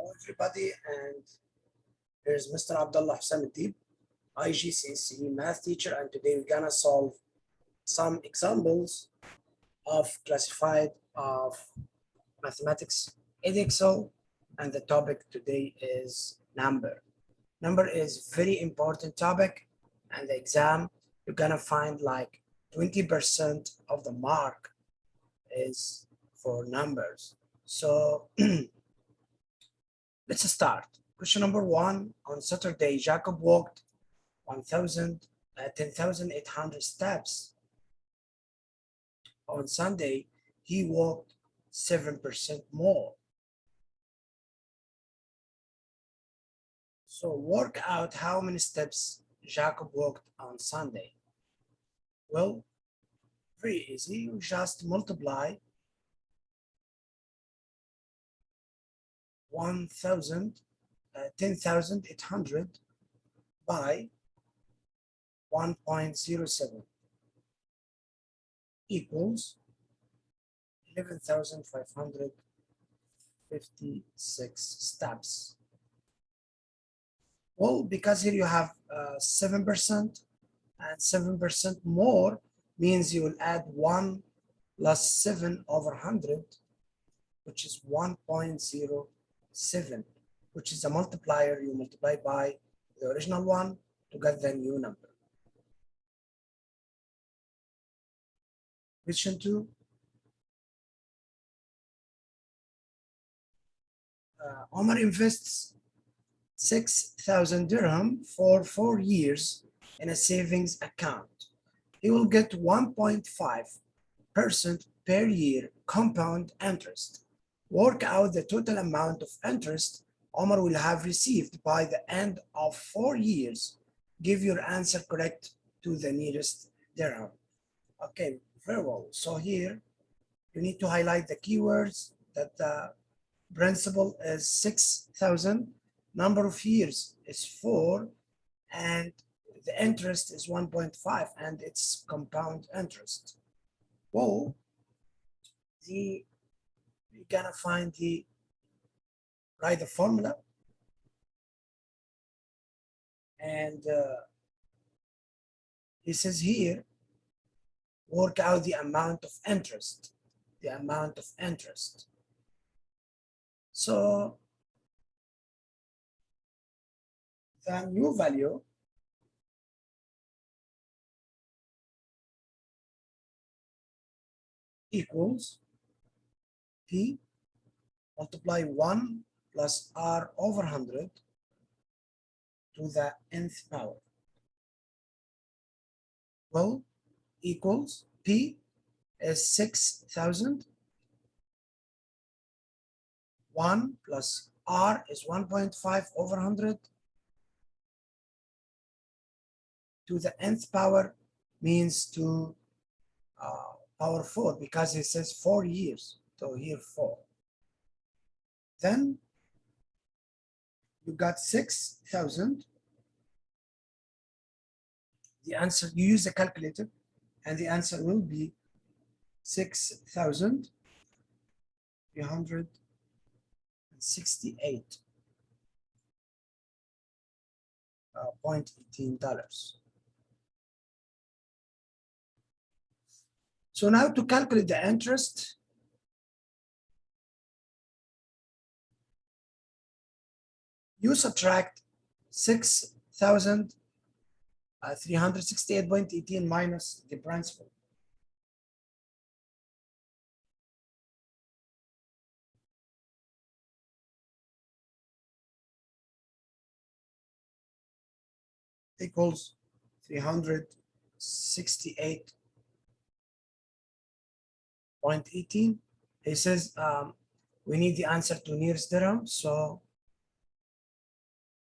Hello everybody, and here's Mr. Abdullah Husam Deep, IGCSE math teacher, and today we're gonna solve some examples of classified of mathematics Edexcel, and the topic today is number. Number is very important topic, and the exam you're gonna find like 20% of the mark is for numbers. So let's start. Question number 1. On Saturday, Jacob walked 10,800 steps. On Sunday, he walked 7% more. So work out how many steps Jacob walked on Sunday. Well, very easy. You just multiply 10,800 by 1.07 equals 11,556 steps. Well, because here you have 7% and 7% more means you will add 1 plus 7 over 100, which is 1.07, which is a multiplier. You multiply by the original one to get the new number. Question 2. Omar invests 6,000 dirham for 4 years in a savings account. He will get 1.5% per year compound interest. Work out the total amount of interest Omar will have received by the end of 4 years. Give your answer correct to the nearest dirham. Okay, very well. So here you need to highlight the keywords that the principal is 6,000, number of years is 4, and the interest is 1.5, and it's compound interest. Well, we're gonna find write the formula, and he says here, work out the amount of interest, So the new value equals P multiply 1 plus R over 100 to the nth power. Well, equals P is 6,000. 1 plus R is 1.5 over 100 to the nth power means to power 4, because it says 4 years. So here 4. Then you got 6,000. The answer, you use the calculator, and the answer will be 6,368.18. So now to calculate the interest, you subtract 6,368.18 minus the principal. Equals 368.18. He says we need the answer to nearest dirham, so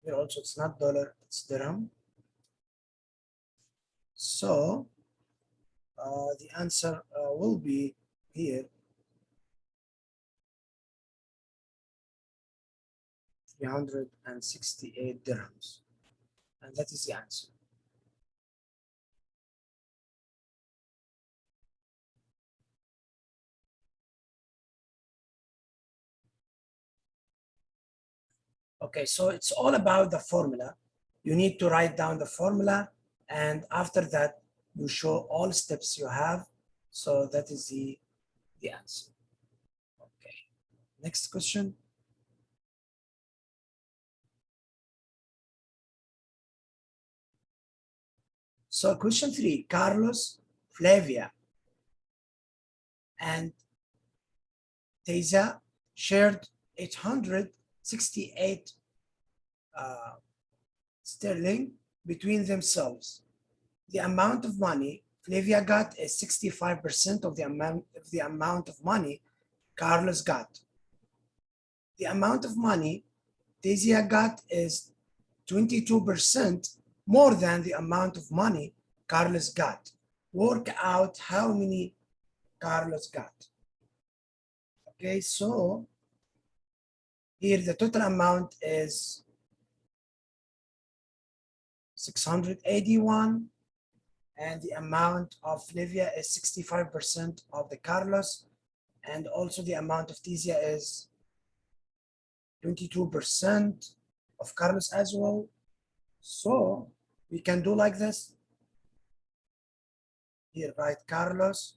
here also it's not dollar, it's dirham. So the answer will be here 368 dirhams, and that is the answer. Okay, so it's all about the formula. You need to write down the formula, and after that, you show all steps you have. So that is the answer. Okay, next question. So question 3, Carlos, Flavia, and Teza shared 868 sterling between themselves. The amount of money Flavia got is 65% of the amount of money Carlos got. The amount of money Tezia got is 22% more than the amount of money Carlos got. Work out how many Carlos got. Okay, so here the total amount is 681, and the amount of Flavia is 65% of the Carlos, and also the amount of Tizia is 22% of Carlos as well. So we can do like this. Here, write Carlos.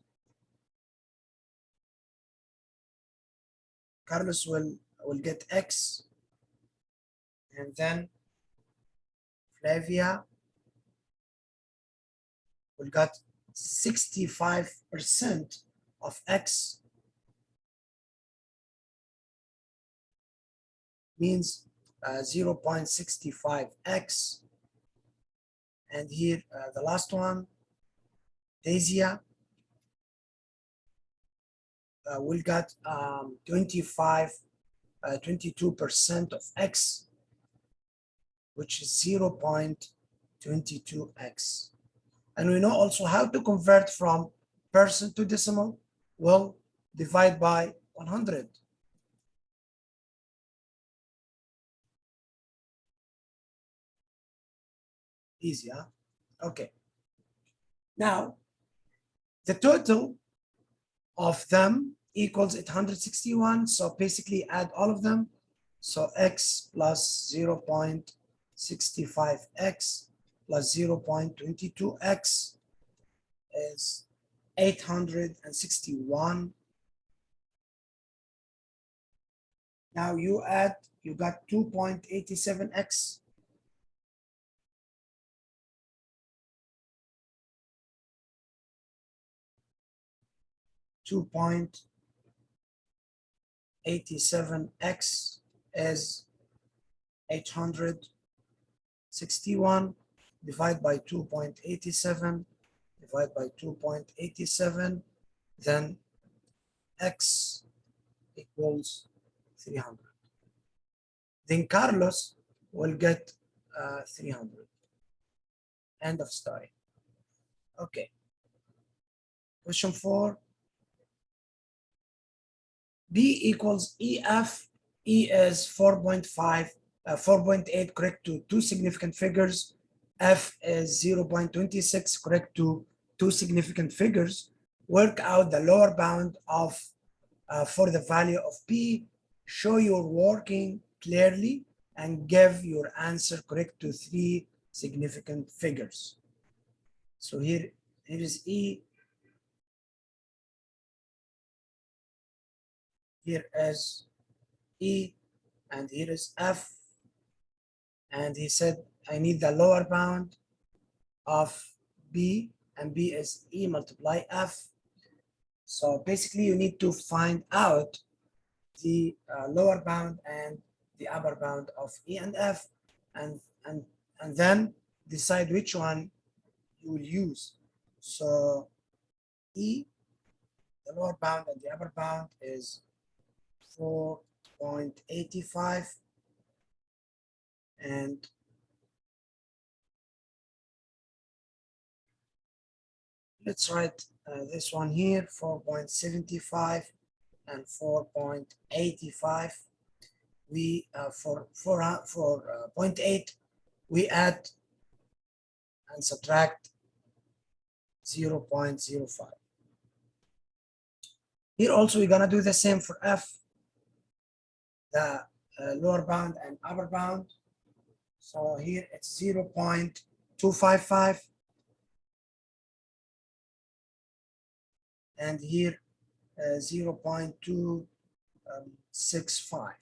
Carlos will get X, and then Flavia will get 65% of X, means 0.65X. And here, the last one, Desia will get 22% of X, which is 0.22X. And we know also how to convert from percent to decimal. Well, divide by 100. Easy, huh? Okay. Now, the total of them equals 861. So basically add all of them. So X plus 0.65X plus 0.22X is 861. Now you add, you got 2.87X. $2.87X is 861. Divide by 2.87, divide by 2.87, then X equals 300. Then Carlos will get 300. End of story. Okay. Question 4. B equals EF. E is 4.5, 4.8 correct to two significant figures. F is 0.26 correct to two significant figures. Work out the lower bound of for the value of P. Show your working clearly and give your answer correct to three significant figures. So here is E. Here is E, and here is F. And he said, I need the lower bound of B, and B is E multiply F. So basically you need to find out the lower bound and the upper bound of E and F, and then decide which one you will use. So E, the lower bound and the upper bound is 4.85, and let's write this one here, 4.75 and 4.85. We for 0.8 we add and subtract 0.05. Here also we're gonna do the same for F. The lower bound and upper bound. So here it's 0.255 and here 0.265.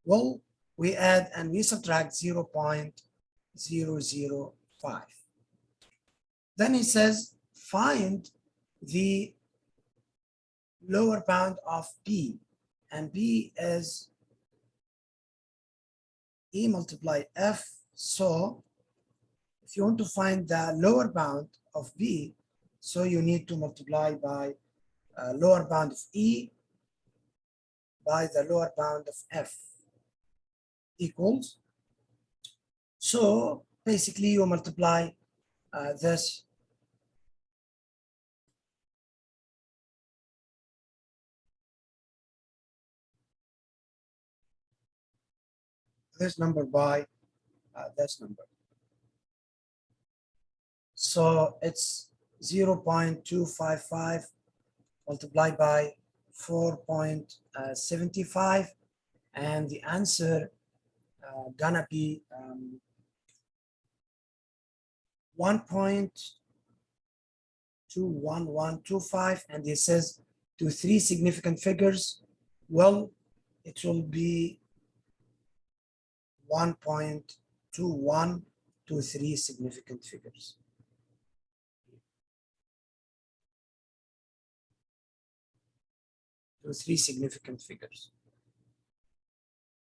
Well, we add and we subtract 0.005. Then he says, find the lower bound of B, and B is E multiply F. So if you want to find the lower bound of B, so you need to multiply by lower bound of E by the lower bound of F equals. So basically you multiply this number by this number. So it's 0.255 multiplied by 4.75, and the answer gonna be 1.21125, and it says to 3 significant figures. Well, it will be 1.21 to 3 significant figures. To 3 significant figures.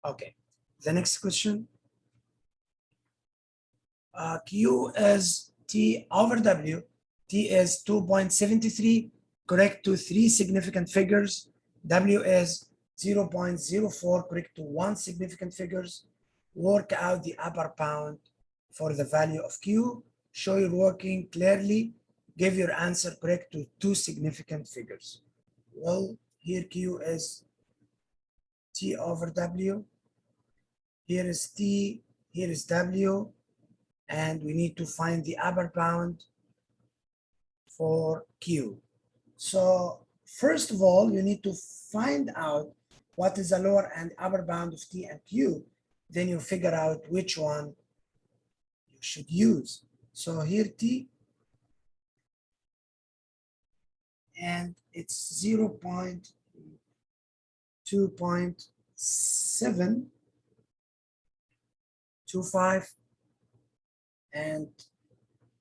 Okay, the next question. Q is T over W. T is 2.73, correct to 3 significant figures. W is 0.04, correct to 1 significant figures. Work out the upper bound for the value of Q. Show your working clearly. Give your answer correct to 2 significant figures. Well, here Q is T over W. Here is T, here is W, and we need to find the upper bound for Q. So first of all, you need to find out what is the lower and upper bound of T and Q. Then you figure out which one you should use. So here T, and it's 0.2.725 and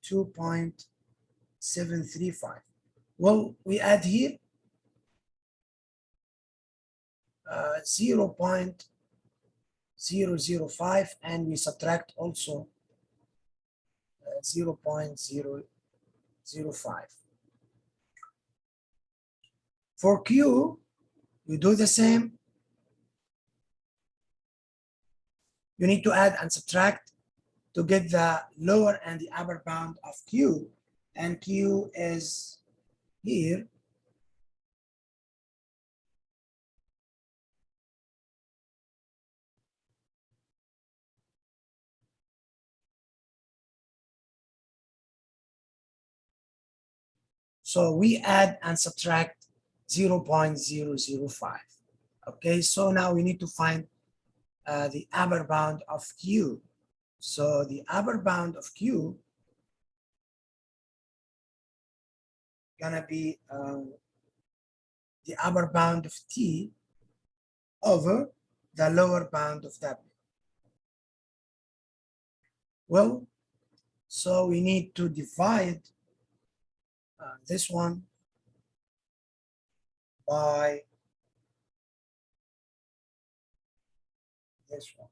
2.735. Well, we add here 0.005, and we subtract also 0.005. For Q, you do the same. You need to add and subtract to get the lower and the upper bound of Q, and Q is here. So we add and subtract 0.005. Okay, so now we need to find the upper bound of Q. So the upper bound of Q gonna be the upper bound of T over the lower bound of W. Well, so we need to divide this one by this one.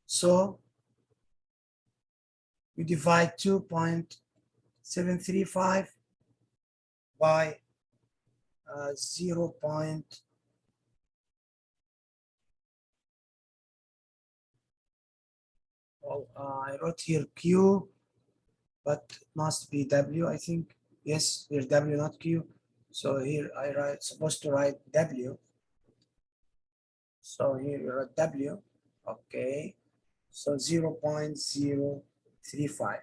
So we divide 2.735 by 0. Well, I wrote here Q, but it must be W, I think. Yes, here's W, not Q. So here supposed to write W. So here you write W Okay, so 0.035.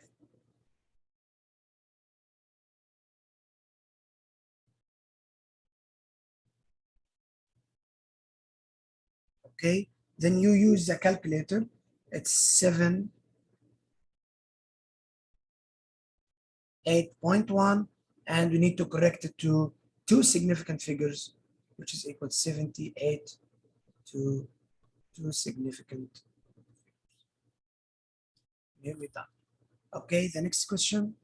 Okay, then you use the calculator. It's 8.1, and we need to correct it to two significant figures, which is equal to 78 to two significant. Here we done. Okay, the next question.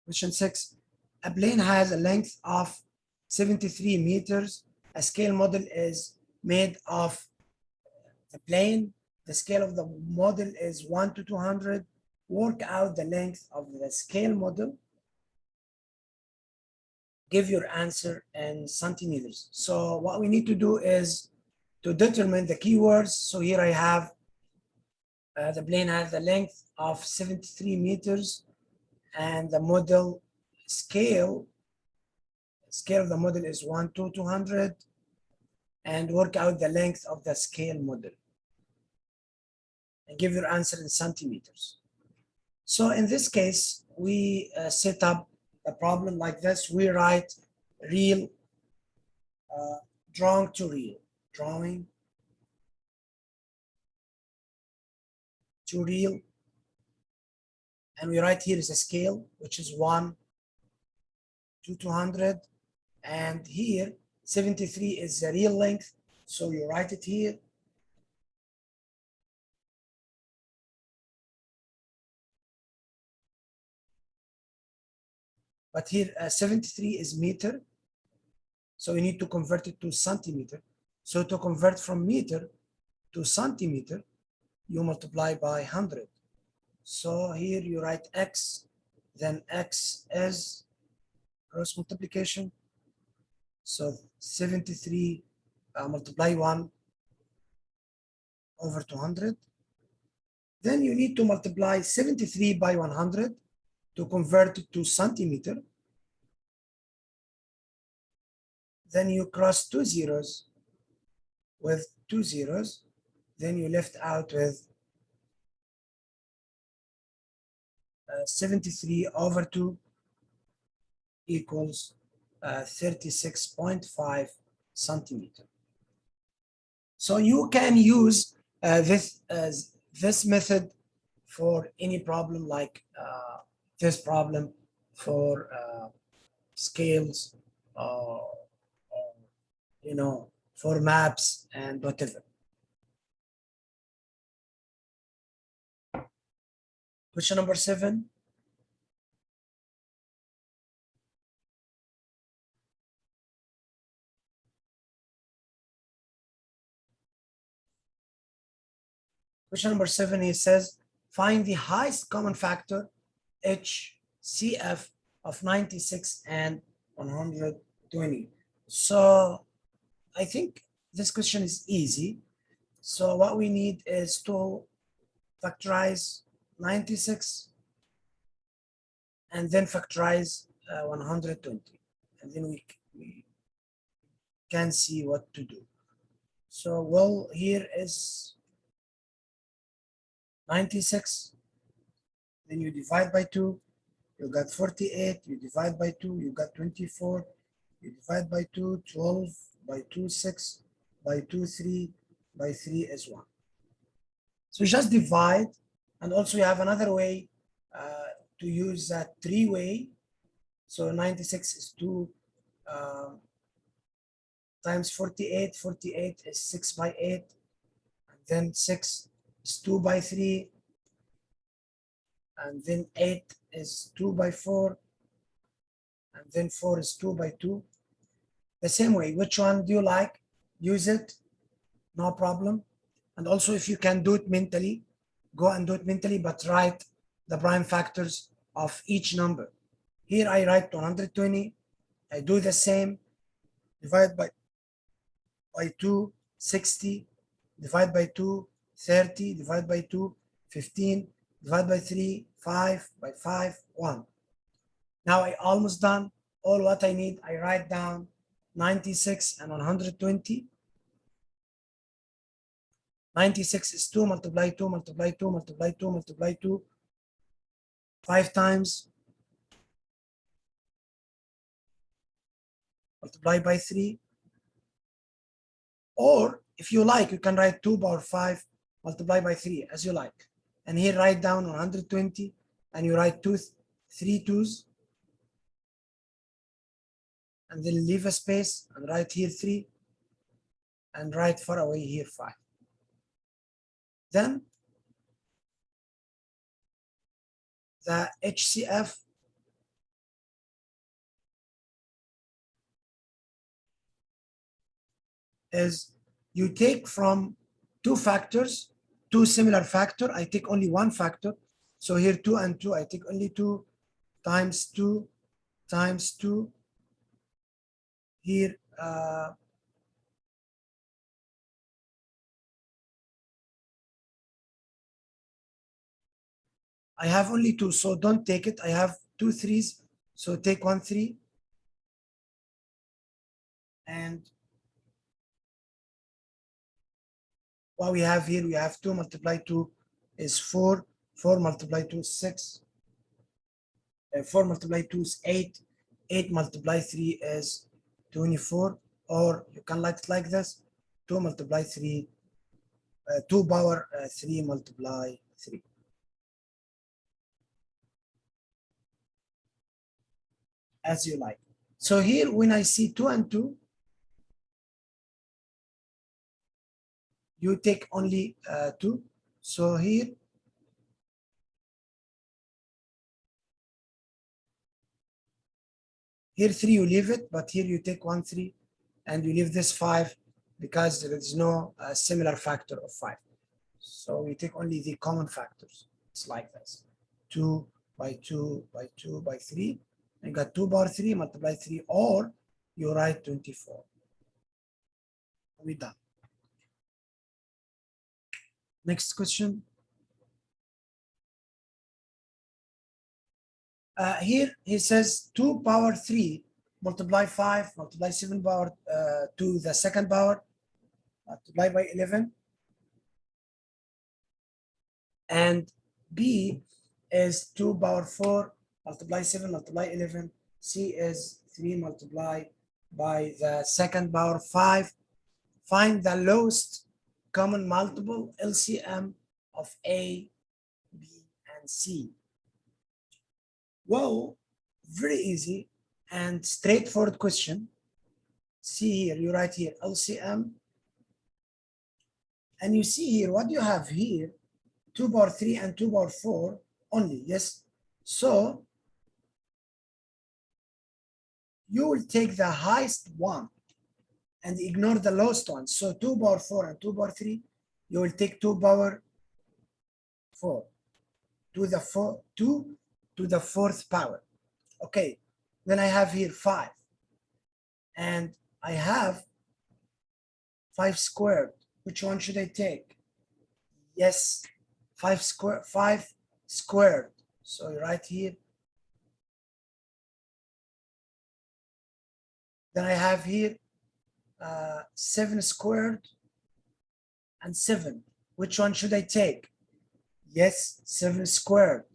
Question 6. A plane has a length of 73 meters. A scale model is made of the plane. The scale of the model is 1 to 200. Work out the length of the scale model. Give your answer in centimeters. So what we need to do is to determine the keywords. So here I have the plane has a length of 73 meters, and the model scale of the model is 1 to 200, and work out the length of the scale model and give your answer in centimeters. So in this case, we set up a problem like this. We write real, drawing to real, drawing to real, and we write here is a scale, which is 1 to 200, and here 73 is the real length, so you write it here. But here 73 is meter, so you need to convert it to centimeter. So to convert from meter to centimeter, you multiply by 100. So here you write x, then x is cross multiplication. So 73 multiply 1 over 200. Then you need to multiply 73 by 100 to convert it to centimeter. Then you cross two zeros with two zeros. Then you left out with 73 over 2 equals 36.5 centimeter. So you can use this method for any problem like this problem for scales, for maps and whatever. Question number 7. Question number 7, it says, find the highest common factor, HCF, of 96 and 120. So I think this question is easy. So what we need is to factorize 96 and then factorize 120. And then we can see what to do. So, well, here is 96, then you divide by 2, you got 48, you divide by 2, you got 24, you divide by 2, 12, by 2, 6, by 2, 3, by 3 is 1. So just divide, and also you have another way to use that three-way. So 96 is 2 times 48, 48 is 6 by 8, and then 6 is 2 by 3, and then 8 is 2 by 4, and then 4 is 2 by 2. The same way, which one do you like? Use it, no problem. And also if you can do it mentally, go and do it mentally, but write the prime factors of each number. Here I write 120, I do the same, divide by 2, 60, divide by 2, 30, divide by 2, 15, divide by 3, 5, by 5, 1. Now I almost done. All what I need, I write down 96 and 120. 96 is 2 multiply 2 multiply 2 multiply 2 multiply 2 5 times multiply by 3. Or if you like, you can write 2 power 5 multiply by 3 as you like. And here write down 120 and you write 3 twos and then leave a space and write here 3 and write far away here 5. Then the HCF is you take from two factors, two similar factor, I take only one factor. So here 2 and 2, I take only 2 times 2 times 2. Here I have only 2, so don't take it. I have 2 3s, so take 1 3. And what we have here, we have 2 multiplied 2 is 4. 4 multiplied 2 is 6. 4 multiplied 2 is 8. 8 multiplied 3 is 24. Or you can write it like this: 2 multiplied 3, 2 power 3 multiply 3. As you like. So here, when I see 2 and 2, you take only 2. So here, here 3 you leave it, but here you take 1 3 and you leave this 5 because there is no similar factor of 5. So we take only the common factors. It's like this: 2 by 2 by 2 by 3. You got 2 power 3 multiply 3, or you write 24. We're done. Next question. Here he says 2 power 3 multiply 5 multiply 7 power to the second power multiply by 11. And B is 2 power 4 multiply 7 multiply 11. C is 3 multiply by the second power 5. Find the lowest common multiple LCM of A, B, and C. Well, very easy and straightforward question. See here, you write here LCM. And you see here, what you have here, 2 power 3 and 2 power 4 only, yes? So you will take the highest one and ignore the lowest one. So 2 power 4 and 2 power 3, you will take 2 power 4 to the fourth power. Okay, then I have here 5. And I have 5 squared. Which one should I take? Yes, 5 squared. So you write here. Then I have here 7 squared and 7. Which one should I take? Yes, 7 squared.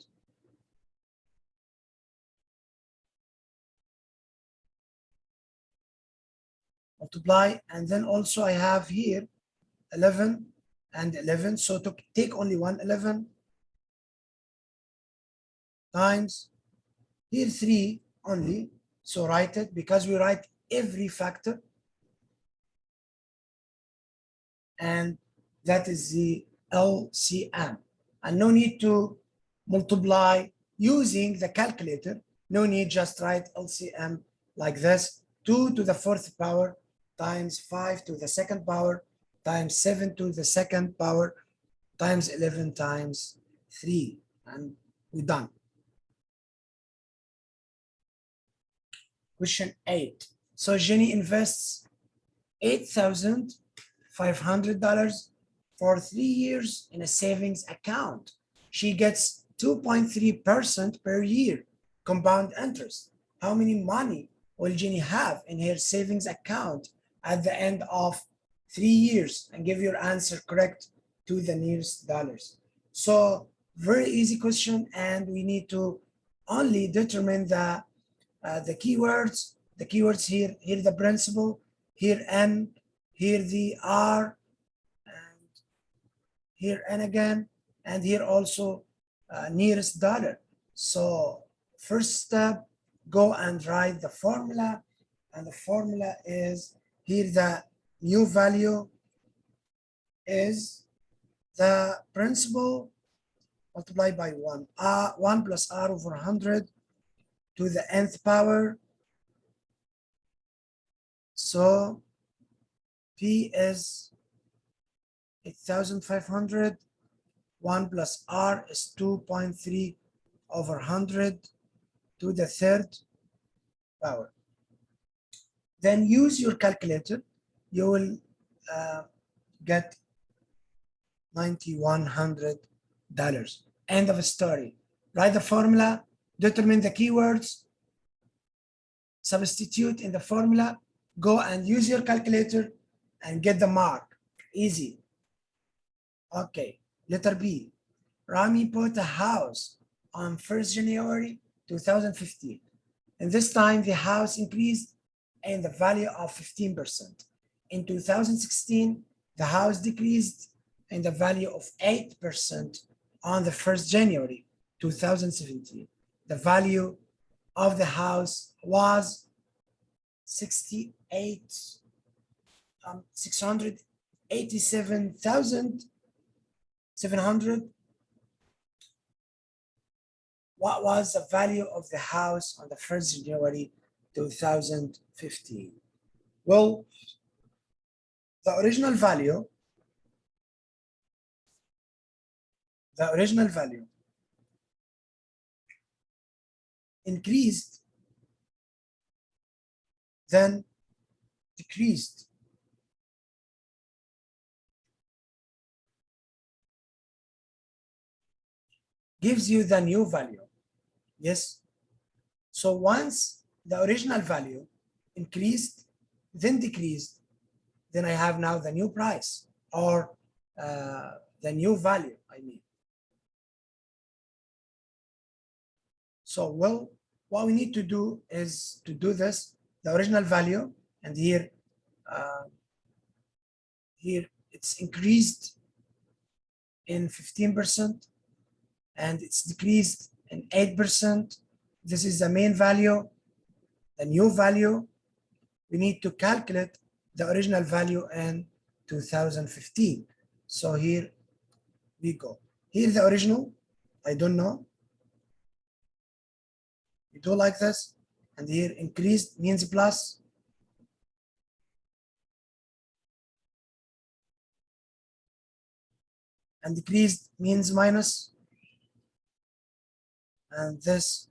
Multiply, and then also I have here 11 and 11. So to take only one 11 times here 3 only. So write it, because we write every factor. And that is the LCM. And no need to multiply using the calculator. No need, just write LCM like this: 2 to the fourth power times 5 to the second power times 7 to the second power times 11 times 3. And we're done. Question 8. So Jenny invests $8,500 for 3 years in a savings account. She gets 2.3% per year compound interest. How many money will Jenny have in her savings account at the end of 3 years? And give your answer correct to the nearest dollars. So very easy question, and we need to only determine the keywords. The keywords here the principal, here n, here the r, and here n again, and here also nearest dollar. So first step, go and write the formula, and the formula is here the new value is the principal multiplied by 1. 1 plus r over 100 to the nth power. So P is 8,500. 1 plus r is 2.3 over 100 to the third power. Then use your calculator. You will get $9,100. End of story. Write the formula, determine the keywords, substitute in the formula, go and use your calculator and get the mark. Easy. Okay, letter B. Rami bought a house on 1st January 2015. And this time the house increased in the value of 15%. In 2016, the house decreased in the value of 8% on the 1st January 2017. The value of the house was 687,700. What was the value of the house on the 1st January 2015? Well, the original value increased, then decreased. Gives you the new value. Yes. So once the original value increased, then decreased, then I have now the new price, or the new value, I mean. So, well, what we need to do is to do this, the original value, and here it's increased in 15%, and it's decreased in 8%. This is the main value. The new value, we need to calculate the original value in 2015. So here we go. Here the original, I don't know. We do like this, and here increased means plus. And decreased means minus. And this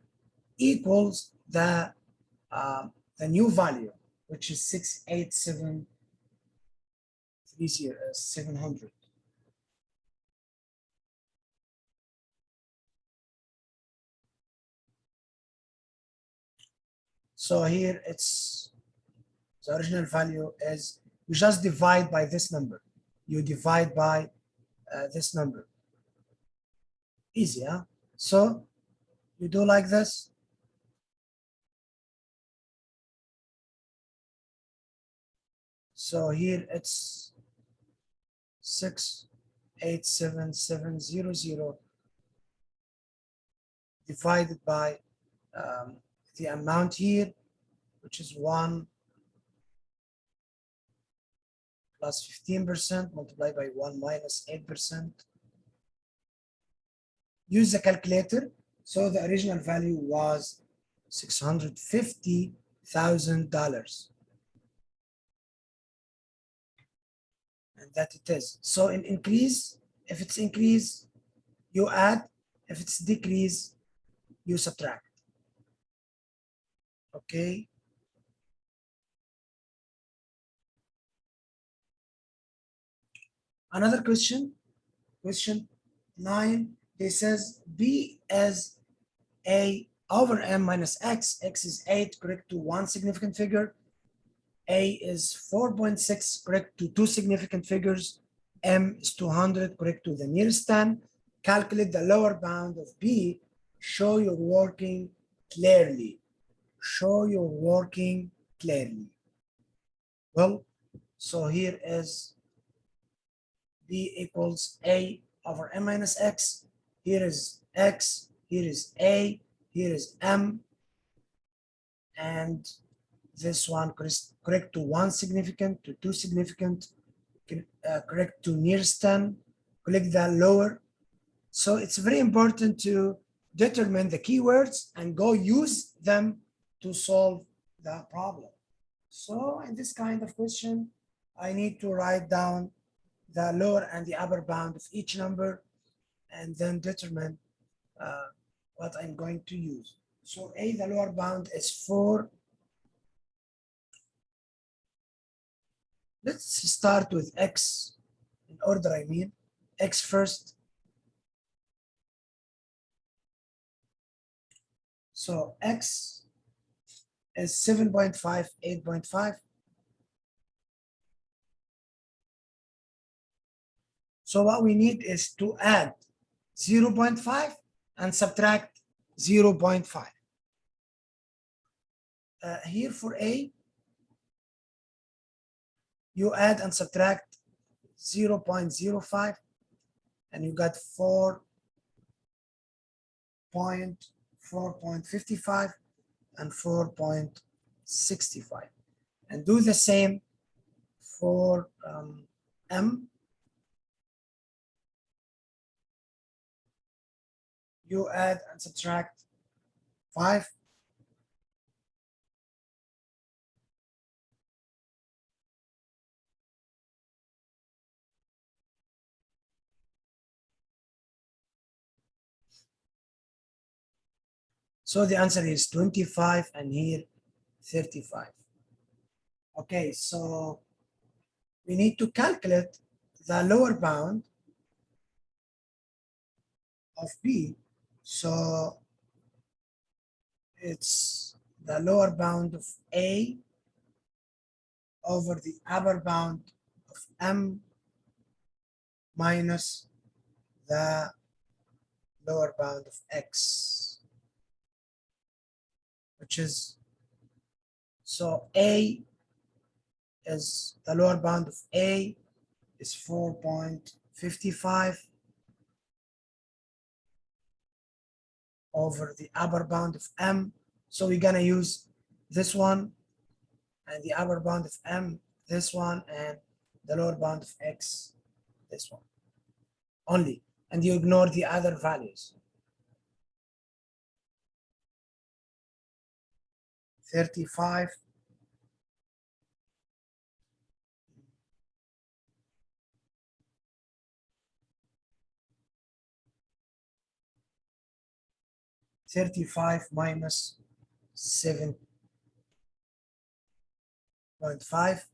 equals the new value, which is 687,700. So here it's the original value is, you just divide by this number. You divide by this number. Easy, huh? So you do like this. So here it's 687,700 divided by the amount here, which is 1 plus 15% multiplied by 1 minus 8%. Use the calculator. So the original value was $650,000. And that it is. So in increase, if it's increase, you add. If it's decrease, you subtract. Okay. Another question, question 9, it says B is A over M minus X. X is 8, correct to one significant figure. A is 4.6, correct to two significant figures. M is 200, correct to the nearest 10. Calculate the lower bound of B. Show you're working clearly. Show you're working clearly. Well, so here is B equals A over M minus X. Here is X, here is A, here is M, and this one correct to 1 significant, to 2 significant, correct to nearest 10, click the lower. So it's very important to determine the keywords and go use them to solve the problem. So in this kind of question, I need to write down the lower and the upper bound of each number and then determine what I'm going to use. So A, the lower bound is 4. Let's start with X in order, I mean. X first. So X is 7.5, 8.5. So what we need is to add 0.5 and subtract 0.5. Here for A, you add and subtract 0.05 and you got 4.55 and 4.65. And do the same for M. You add and subtract 5. So the answer is 25 and here 35. Okay, so we need to calculate the lower bound of B. So it's the lower bound of A over the upper bound of M minus the lower bound of X, which is, so A is, the lower bound of A is 4.55 over the upper bound of M. So we're gonna use this one and the upper bound of M, this one, and the lower bound of X, this one only, and you ignore the other values. 35 minus 7.5,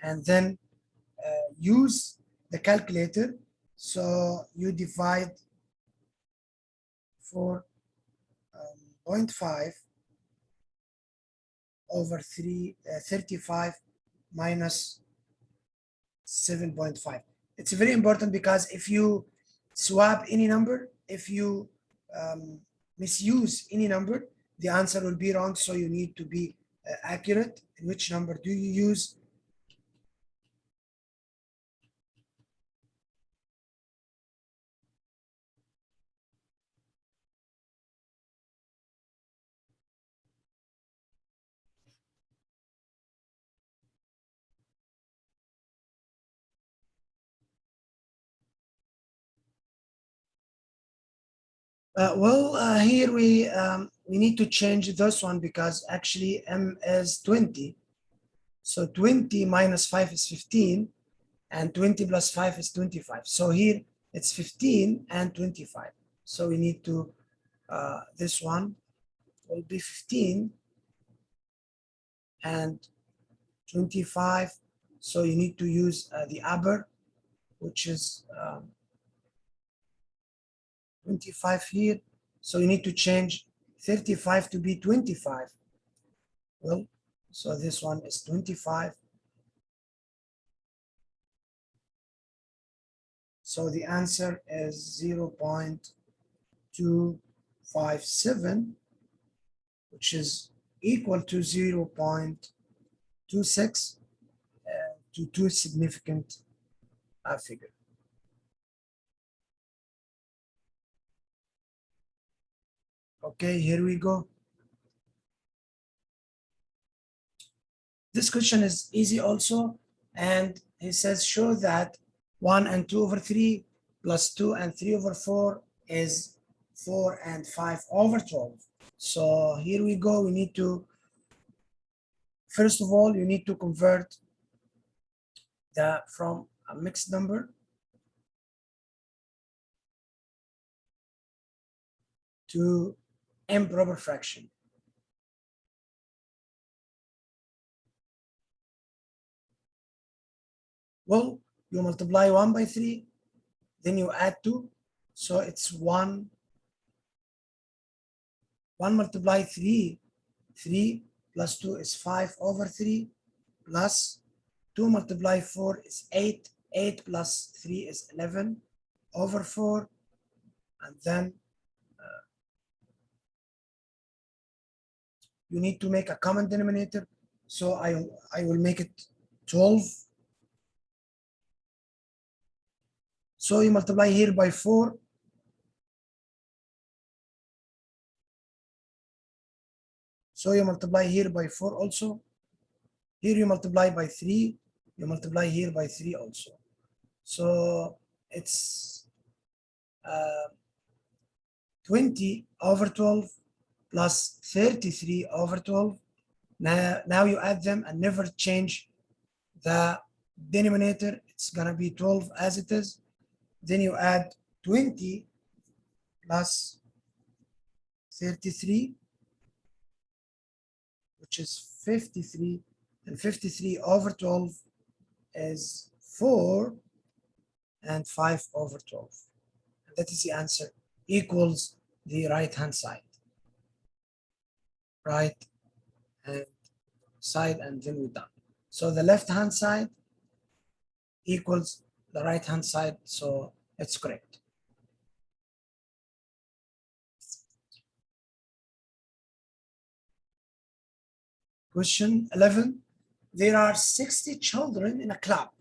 and then use the calculator. So you divide 4.5 over 35 minus 7.5. It's very important because if you swap any number, if you misuse any number, the answer will be wrong. So you need to be accurate. Which number do you use? Here we need to change this one because actually M is 20. So 20 minus 5 is 15, and 20 plus 5 is 25. So here it's 15 and 25. So we need to, this one will be 15 and 25. So you need to use the upper, which is 25 here. So you need to change 35 to be 25. Well, So this one is 25. So the answer is 0.257, which is equal to 0.26 to two significant figure. Okay, here we go. This question is easy also, and he says show that 1 and 2 over 3 plus 2 and 3 over 4 is 4 and 5 over 12. So here we go. We need to, first of all, you need to convert from a mixed number to improper fraction. Well, you multiply 1 by 3, then you add 2. So it's 1 multiply 3. 3 plus 2 is 5 over 3, plus 2 multiply 4 is 8. 8 plus 3 is 11 over 4. And then you need to make a common denominator. So I will make it 12. So you multiply here by 4. So you multiply here by 4 also. Here you multiply by 3. You multiply here by 3 also. So it's 20 over 12 plus 33 over 12. Now you add them and never change the denominator. It's going to be 12 as it is. Then you add 20 plus 33, which is 53. And 53 over 12 is 4 and 5 over 12. And that is the answer, equals the right-hand side. Right hand side, and then we're done. So the left-hand side equals the right-hand side, so it's correct. Question 11. There are 60 children in a club.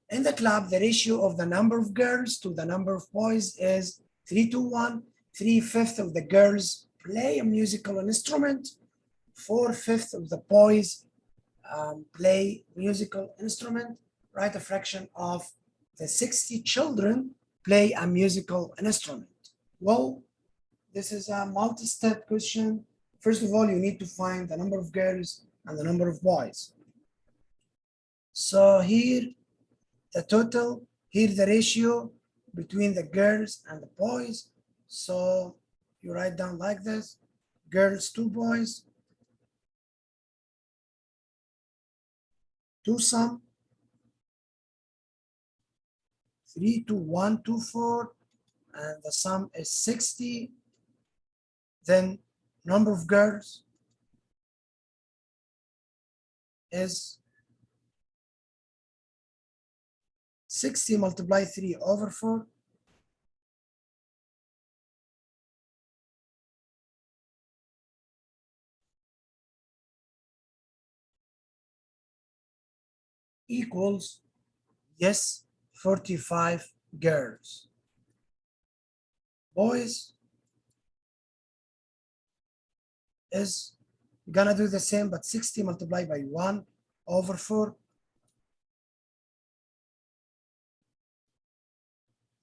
In the club, the ratio of the number of girls to the number of boys is 3 to 1. 3/5 of the girls play a musical instrument. 4/5 of the boys play musical instrument. Write a fraction of the 60 children play a musical instrument. Well, this is a multi-step question. First of all, you need to find the number of girls and the number of boys. So here, the total, here the ratio between the girls and the boys. So you write down like this: girls 2 boys, 2 sum, 3 to 1 to 4, and the sum is 60. Then number of girls is 60 multiply 3 over 4. Equals, yes, 45 girls. Boys is gonna do the same, but 60 multiplied by 1 over 4.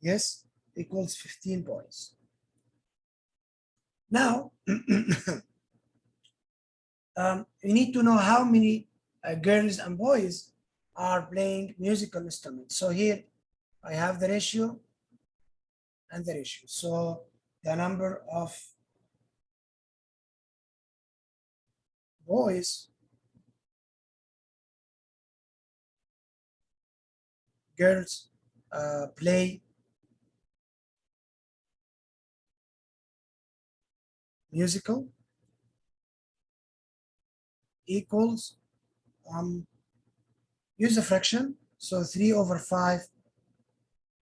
Yes, equals 15 boys. Now, you need to know how many girls and boys are playing musical instruments. So here I have the ratio and the ratio. So the number of boys, girls play musical equals use a fraction. So 3 over 5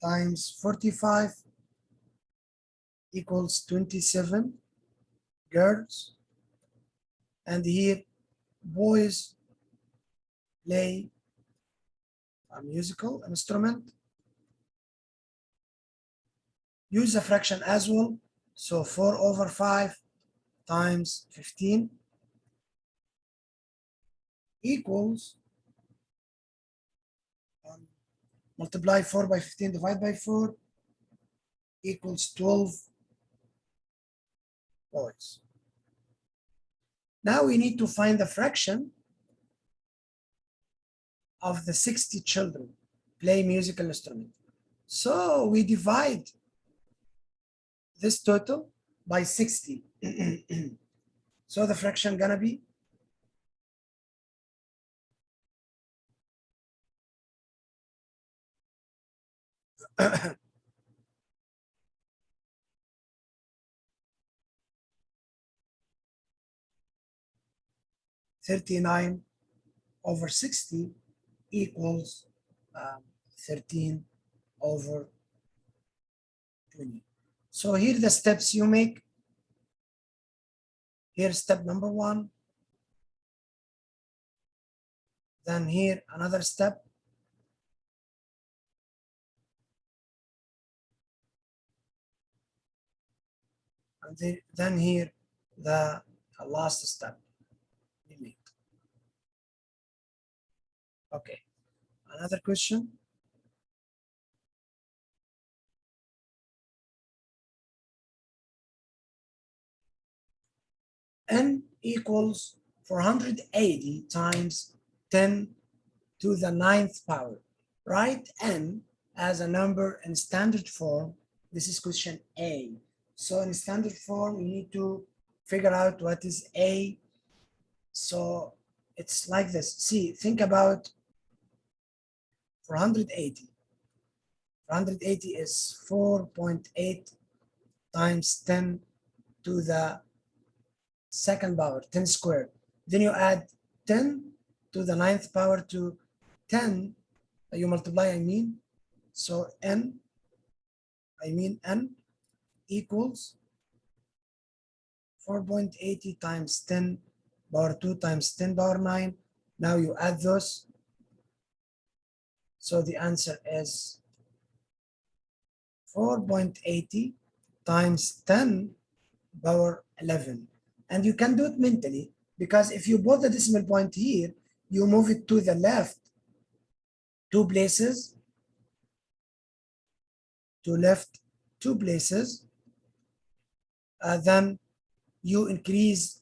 times 45 equals 27 girls. And here boys play a musical instrument. Use a fraction as well. So 4 over 5 times 15 equals, multiply 4 by 15, divide by 4, equals 12 boys. Now we need to find the fraction of the 60 children play musical instrument. So we divide this total by 60. So the fraction gonna be 39 over 60 equals 13 over 20. So here the steps you make. Here's step number 1. Then here another step. And then here the last step we make. Okay, another question. N equals 480 times 10 to the 9th power. Write N as a number in standard form. This is question A. So in standard form, we need to figure out what is A. So it's like this. See, think about 480. 480 is 4.8 times 10 to the 2nd power, 10 squared. Then you add 10 to the 9th power to 10, you multiply, so N equals 4.80 times 10 power 2 times 10 power 9. Now you add those. So the answer is 4.80 times 10 power 11. And you can do it mentally, because if you put the decimal point here, you move it to the left 2 places, then you increase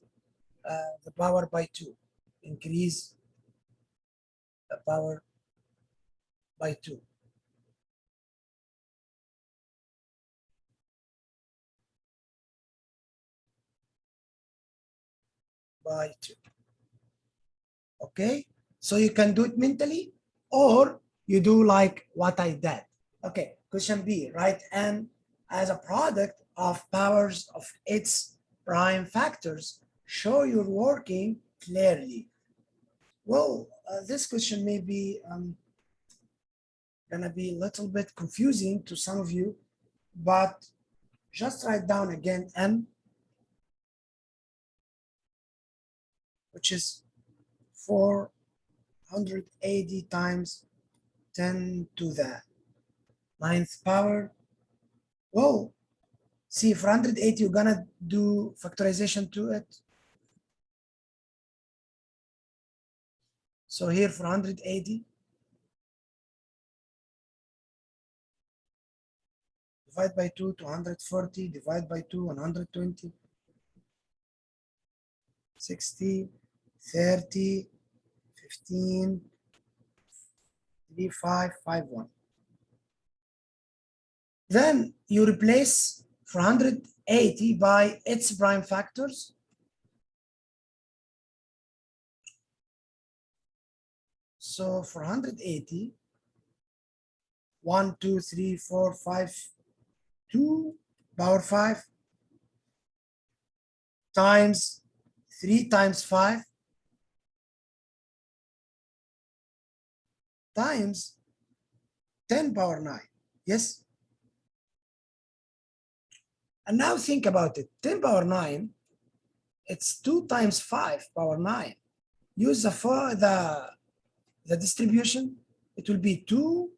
the power by 2. Increase the power by 2. By 2. Okay, so you can do it mentally, or you do like what I did. Okay, question B, write N as a product of powers of its prime factors. Show you're working clearly. Well, this question may be gonna be a little bit confusing to some of you, but just write down again N, which is 480 times 10 to the 9th power. Well, see, 480, you're gonna do factorization to it. So here 480 divide by 2, 240, divide by 2, 120, 60, 30, 15, 3, 5, 5, 1. Then you replace 480 by its prime factors. So 480, 1, 2, 3, 4, 5, 2 power 5 times 3 times 5 times 10 power 9. Yes? And now think about it. 10 power 9, it's 2 times 5 power 9. Use the distribution. It will be 2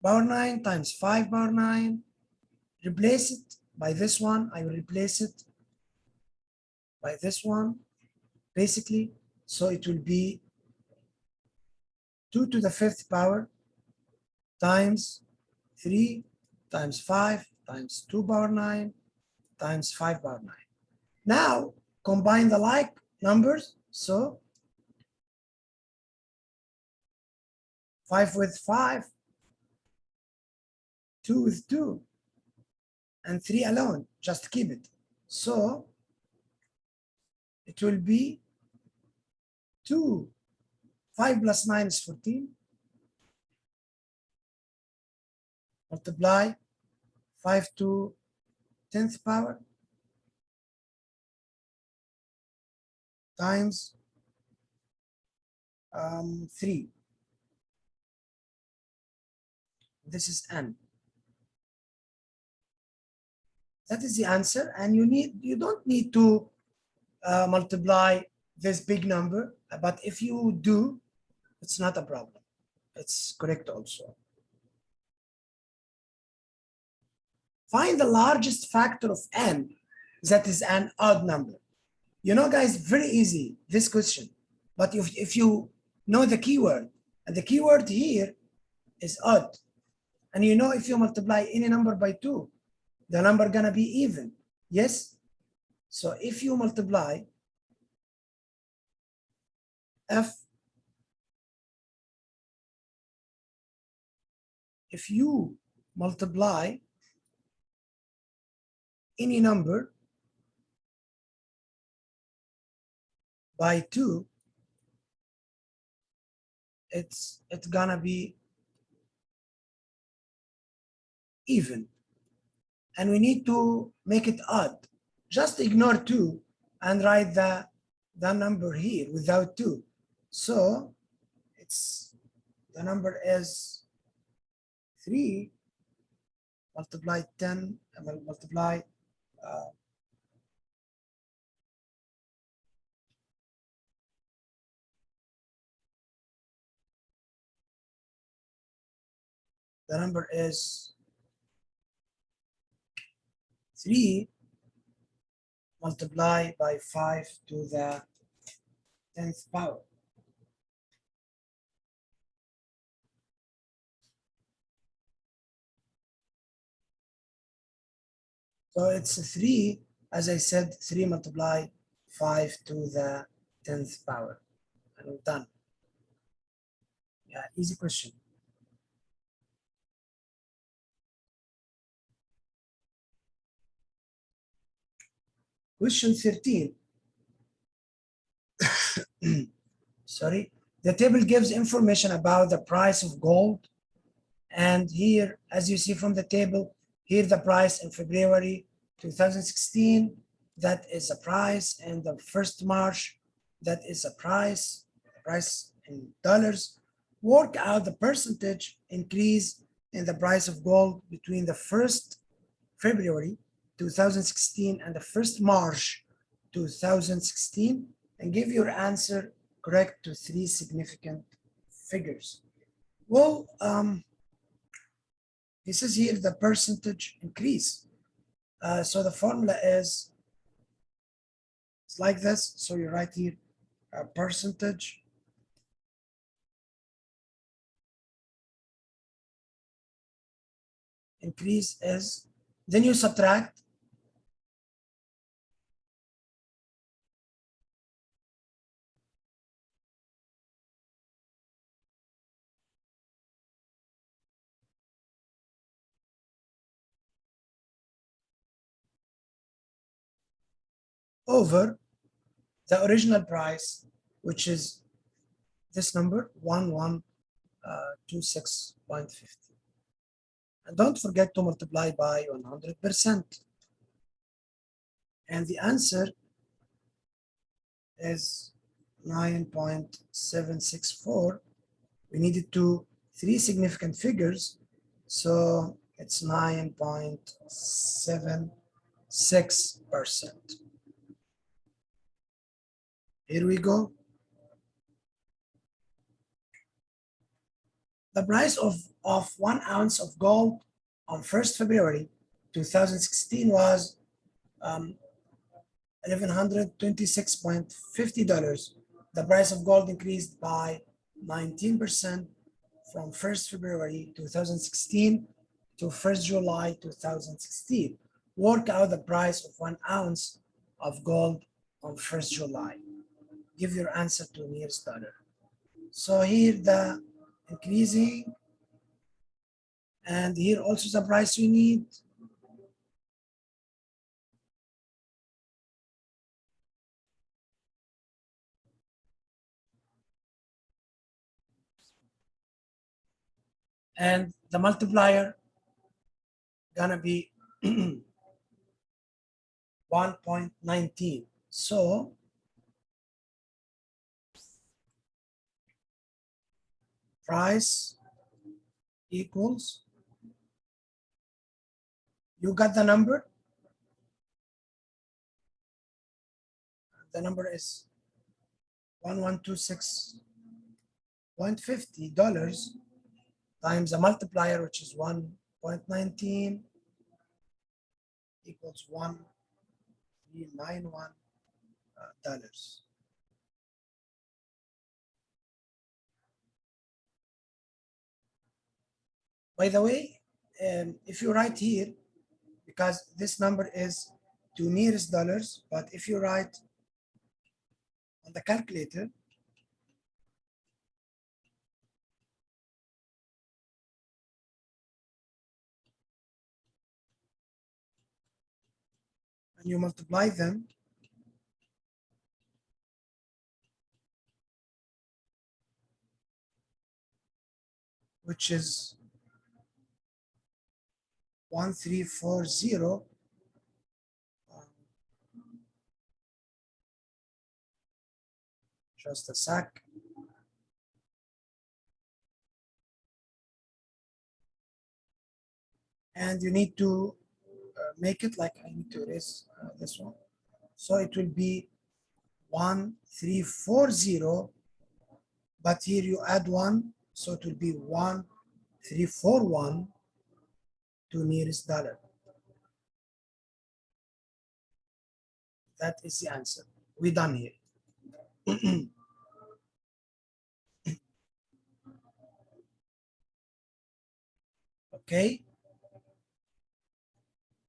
power 9 times 5 power 9. Replace it by this one. I will replace it by this one, basically. So it will be 2 to the 5th power times 3 times 5 times 2 power 9 times 5 power 9. Now, combine the like numbers. So 5 with 5, 2 with 2, and 3 alone. Just keep it. So it will be 2. 5 plus 9 is 14. Multiply 5 to 10th power times 3. This is n. That is the answer, and you don't need to multiply this big number, but if you do, it's not a problem. It's correct also. Find the largest factor of n that is an odd number. You know, guys, very easy, this question. But if you know the keyword, and the keyword here is odd, and you know if you multiply any number by 2, the number gonna be even, yes? So if you multiply if you multiply any number by 2, it's gonna be even. And we need to make it odd. Just ignore 2 and write the number here without 2. So the number is 3 multiply 10, multiply the number is 3 multiply by 5 to the 10th power. So it's 3, as I said, 3 multiply 5 to the 10th power. And we're done. Yeah, easy question. Question 13. Sorry. The table gives information about the price of gold. And here, as you see from the table, here the price in February 2016, that is a price, and the 1st March, that is a price in dollars. Work out the percentage increase in the price of gold between the 1st February 2016 and the 1st March 2016, and give your answer correct to 3 significant figures. Well, this is here the percentage increase. So the formula is it's like this. So you write here a percentage increase is, then you subtract over the original price, which is this number 1126.50. And don't forget to multiply by 100%. And the answer is 9.764 We needed three significant figures, so it's 9.76%. Here we go. The price of 1 ounce of gold on 1st February 2016 was $1,126.50. The price of gold increased by 19% from 1st February 2016 to 1st July 2016. Work out the price of 1 ounce of gold on 1st July. Give your answer to nearest dollar. So here the increasing, and here also the price we need. And the multiplier gonna be 1.19. So price equals, you got the number? The number is $1126.50 times the multiplier, which is 1.19, equals $1,391. By the way, if you write here, because this number is to nearest dollars, but if you write on the calculator, and you multiply them, which is 1340, just a sec. And you need to make it like, I need to erase this one. So it will be 1340, but here you add one, so it will be 1341 to nearest dollar. That is the answer. We're done here. Okay.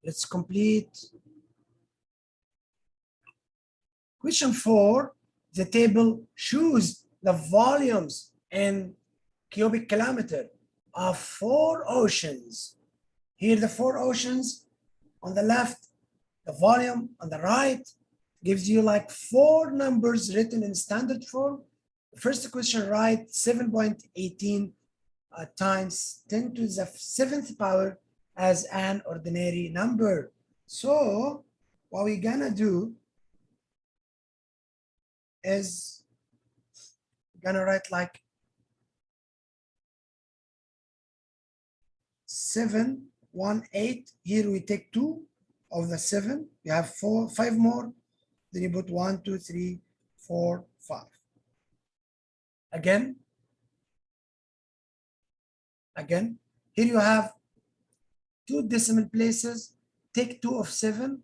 Let's complete. Question 4, the table shows the volumes in cubic kilometer of 4 oceans. Here the 4 oceans on the left, the volume on the right gives you like 4 numbers written in standard form. The first question, write 7.18 times 10 to the 7th power as an ordinary number. So what we're gonna do is gonna write like 718. Here we take 2 of the 7. We have 5 more. Then you put 1, 2, 3, 4, 5. Again, here you have 2 decimal places. Take 2 of 7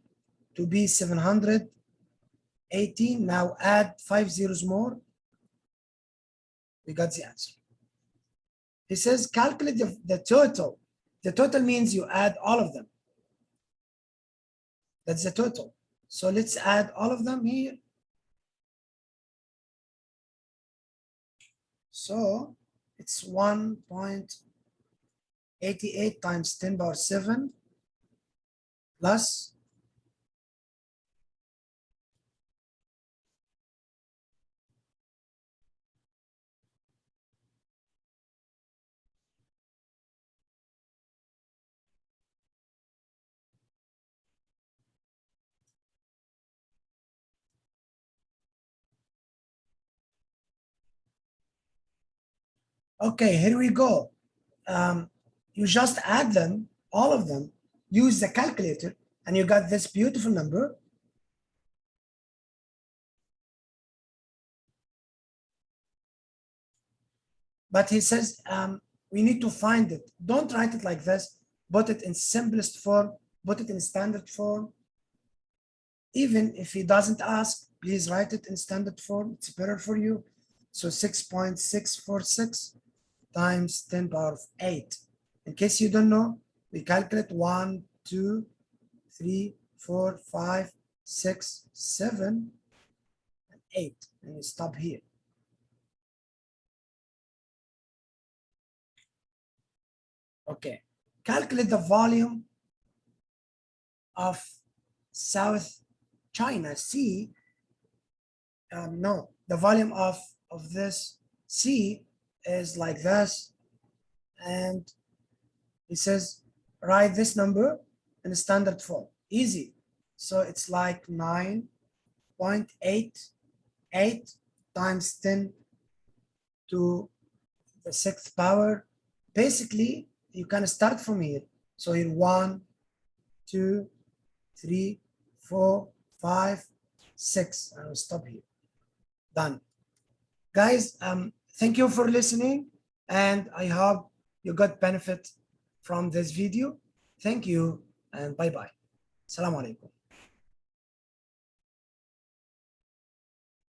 to be 718. Now add 5 zeros more. We got the answer. He says calculate the total. The total means you add all of them. That's the total. So let's add all of them here. So it's 1.88 times 10 power 7 plus Okay, here we go. You just add them, all of them, use the calculator, and you got this beautiful number. But he says we need to find it. Don't write it like this. Put it in simplest form. Put it in standard form. Even if he doesn't ask, please write it in standard form. It's better for you. So 6.646 times 10 power of 8. In case you don't know, we calculate 1, 2, 3, 4, 5, 6, 7, and 8. And we stop here. Okay. Calculate the volume of South China Sea. No, the volume of this sea is like this. And he says, write this number in standard form. Easy. So it's like 9.88 times 10 to the 6th power. Basically, you can start from here. So here 1, 2, 3, 4, 5, 6. I will stop here. Done. Guys, thank you for listening, and I hope you got benefit from this video. Thank you, and bye-bye. Assalamu alaikum.